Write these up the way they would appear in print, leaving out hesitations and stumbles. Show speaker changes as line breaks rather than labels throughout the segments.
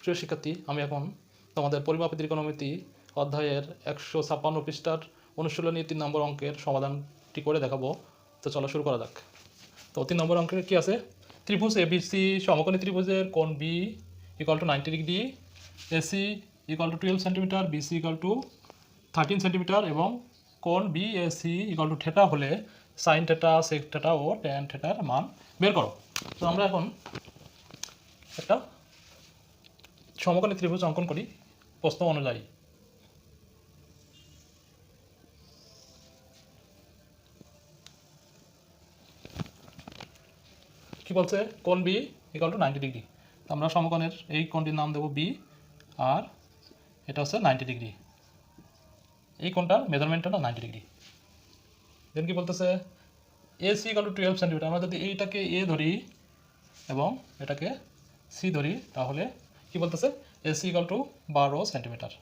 প্রিয় শিক্ষার্থী, আমি এখন তোমাদের পরিমাপের ত্রিকোণমিতি অধ্যায়ের 156 পৃষ্ঠার অনুশীলনী 3 নম্বর অঙ্কের সমাধানটি করে দেখাবো। তো চলো শুরু করা যাক। তো 3 নম্বর অঙ্কে কি আছে? ত্রিভুজ এবিসি সমকোণী ত্রিভুজের কোণ B equal to 90 degree, AC equal to 12 centimetre, BC equal to 13 centimetre এবং কোণ B AC equal to theta হলে সাইন থিটা, সেক থিটা ও ট্যান থিটার মান বের করো। তো আমরা এখন একটা সমকোণী ত্রিভুজ অঙ্কন করি প্রশ্ন অনুযায়ী। কি বলছে? কোণ বি ইকুয়াল টু 90 ডিগ্রি। আমরা সমকোণের এই কোণটির নাম দেবো বি, আর এটা হচ্ছে 90 ডিগ্রি। এই কোণটার মেজারমেন্টটা না 90 ডিগ্রি। দেন কি বলতেছে? AC equal to 12 centimetre. আমরা যদি এইটাকে এ ধরি এবং এটাকে সি ধরি, তাহলে কি বলতেছে? AC equal to 12 centimetre.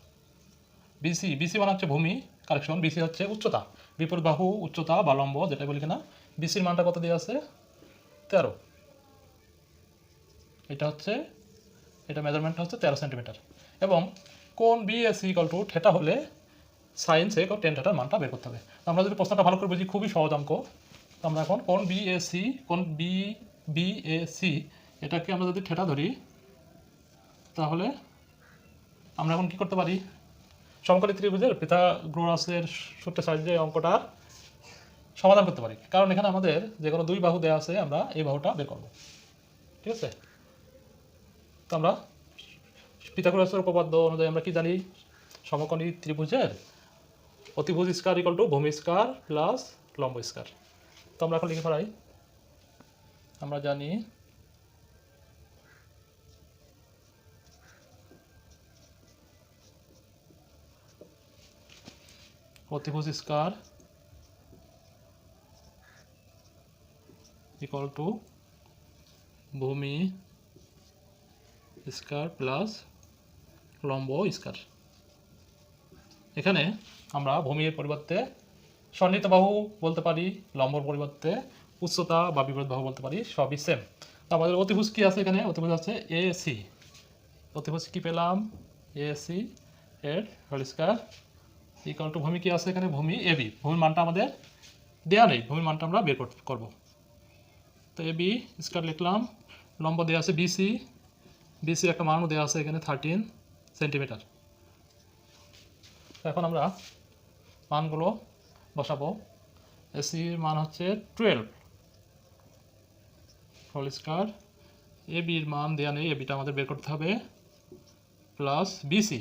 BC মানে হচ্ছে ভূমি, কারেকশন। বিসি হচ্ছে উচ্চতা, বিপরীত বাহু উচ্চতা বা লম্ব, যেটা বলি কিনা। বিসির মানটা কত দেওয়া আছে? 13। এটা মেজারমেন্টটা হচ্ছে 13 সেন্টিমিটার। এবং কোণ বিএসি ইকুয়াল টু থিটা হলে সাইন সেক ও টেন থিটার মানটা বের করতে হবে। আমরা যদি প্রশ্নটা ভালো করে বুঝি, খুবই সহজ অঙ্ক। তো আমরা এখন কোণ বিএসি এটাকে আমরা যদি থিটা ধরি, তাহলে আমরা এখন কি করতে পারি? সমকোণী ত্রিভুজের পিথাগোরাসের সূত্রের সাহায্যে অঙ্কটার সমাধান করতে পারি। কারণ এখানে আমাদের যে কোনো দুই বাহু দেওয়া আছে, আমরা এই বাহুটা বের করব। ঠিক আছে? তো আমরা পিথাগোরাসের উপপাদ্য অনুযায়ী আমরা কি জানি? সমকোণী ত্রিভুজের অতিভুজ স্কয়ার ইকুয়াল টু ভূমি স্কয়ার প্লাস লম্ব স্কয়ার। তো আমরা এখন লিখে ফেলাই। আমরা জানি অতিভুজ স্কয়ার ইকুয়াল টু ভূমি স্কয়ার প্লাস লম্ব স্কয়ার। এখানে আমরা ভূমির পরিবর্তে সন্নিহিত বাহু বলতে পারি, লম্বর পরিবর্তে উচ্চতা বা বিপরীত বাহু বলতে পারি, সবই সেম। তো আমাদের অতিভুজ কি আছে? এখানে অতিভুজ আছে এসি। অতিভুজ কি পেলাম? এসি এর হোল স্কয়ার ইকুয়াল টু ভূমি কি আছে এখানে? ভূমি এবি। ভূমির মানটা আমাদের দেওয়া নেই, ভূমির মানটা আমরা বের করব। তো এবি স্কয়ার লিখলাম। লম্ব দেওয়া আছে বিসি, বিসি একটা মানও দেওয়া আছে এখানে 13 সেন্টিমিটার। এখন আমরা মানগুলো বসাবো। এসির মান হচ্ছে 12 হোল স্কয়ার, এবির মান দেওয়া নেই, এবিটা আমাদের বের করতে হবে, plus BC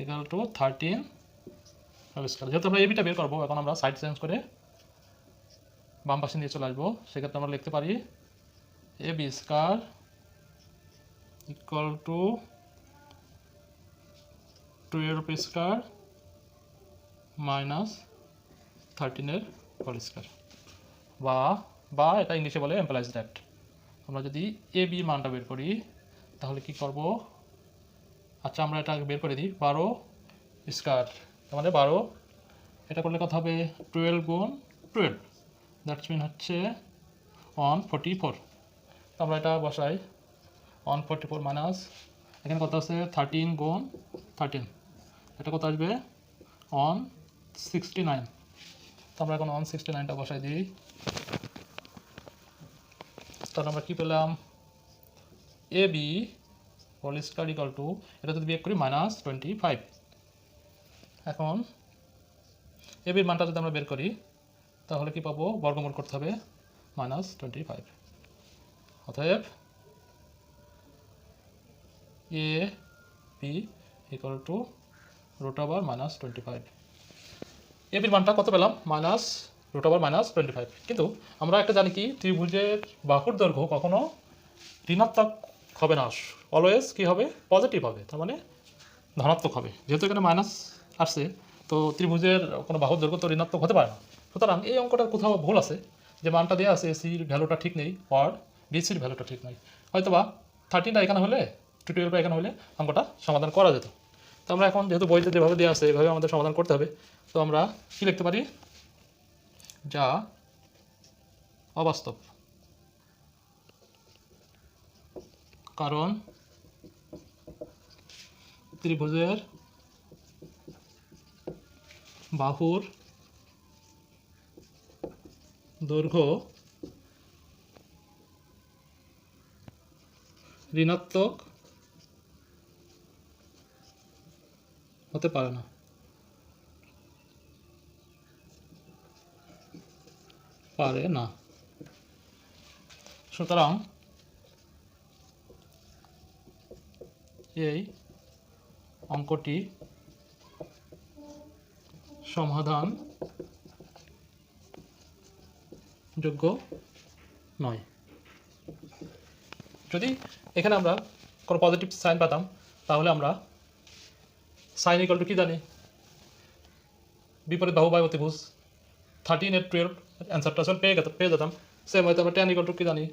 equal to 13 whole square. যেহেতু আমরা এবিটা বের করবো, এখন আমরা সাইড চেঞ্জ করে বাম পাশে নিয়ে চলে আসবো। সেক্ষেত্রে আমরা লিখতে পারি AB square equal to 12 square minus 13 whole square, বা এটা ইংলিশে বলে এমপ্লাইজ দ্যাট। আমরা যদি এ বি মানটা বের করি, তাহলে কি করব? আচ্ছা, আমরা এটা বের করে দিই। 12 স্কয়ার মানে 12, এটা করলে কত হবে? 12 গুণ 12, দ্যাটস মিন হচ্ছে 144। তো আমরা এটা বসাই। 144 মাইনাস এখানে কত আছে? 13 গুণ 13, এটা কত আসবে? 169। তো আমরা এখন 169টা বসাই দিই। তাহলে আমরা কি পেলাম? A B whole square equal to, এটা যদি বিয়োগ করি -25। এখন এ বির মানটা যদি আমরা বের করি, তাহলে কি পাবো? বর্গমূল করতে হবে -25। অতএব এ বি ইকুয়াল টু √25। এ বির মানটা কত পেলাম? √25। কিন্তু আমরা একটা জানি কি, ত্রিভুজের বাহুর দৈর্ঘ্য কখনো ঋণাত্মক হবে না, অলওয়েজ কি হবে? পজিটিভ হবে, তার মানে ধনাত্মক হবে। যেহেতু এখানে মাইনাস আসছে, তো ত্রিভুজের কোনো বাহুর দৈর্ঘ্য তো ঋণাত্মক হতে পারে না। সুতরাং এই অঙ্কটার কোথাও ভুল আছে, যে মানটা দেওয়া আছে এসির ভ্যালুটা ঠিক নেই, আর বিসির ভ্যালুটা ঠিক নেই। হয়তো বা 13টা এখানে হলে, 12টা এখানে হলে অঙ্কটা সমাধান করা যেত। তো আমরা এখন যেহেতু বইতে যেভাবে দেওয়া আছে, এভাবে আমাদের সমাধান করতে হবে। তো আমরা কি লিখতে পারি? যা অবাস্তব, কারণ ত্রিভুজের বাহুর দৈর্ঘ্য ঋণাত্মক হতে পারে না। সুতরাং এই অঙ্কটি সমাধান যোগ্য নয়। যদি এখানে আমরা কোনো পজিটিভ সাইন পেতাম তাহলে আমরা সাইন ইকুয়াল টু কী জানি, বিপরীত বাহু বাই অতিভুজ, 13 এর 12 অ্যান্সারটা আসলে পেয়ে যেতাম। সেম হয়তো আমরা tan ইকুয়াল টু কী জানি,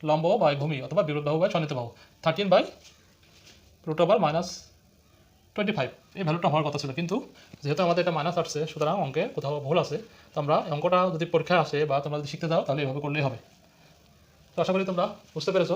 লম্ব বাই ভূমি অথবা বিপরীত বাহু বাই সন্নিহিত বাহু, 13/√25 এই ভ্যালুটা হওয়ার কথা ছিল, কিন্তু যেহেতু আমাদের এটা মাইনাস আসছে সুতরাং অঙ্কে কোথাও ভুল আছে। তো আমরা অঙ্কটা যদি পরীক্ষায় আসে বা তোমরা যদি শিখতে যাও তাহলে এভাবে করলেই হবে। তো আশা করি তোমরা বুঝতে পেরেছো।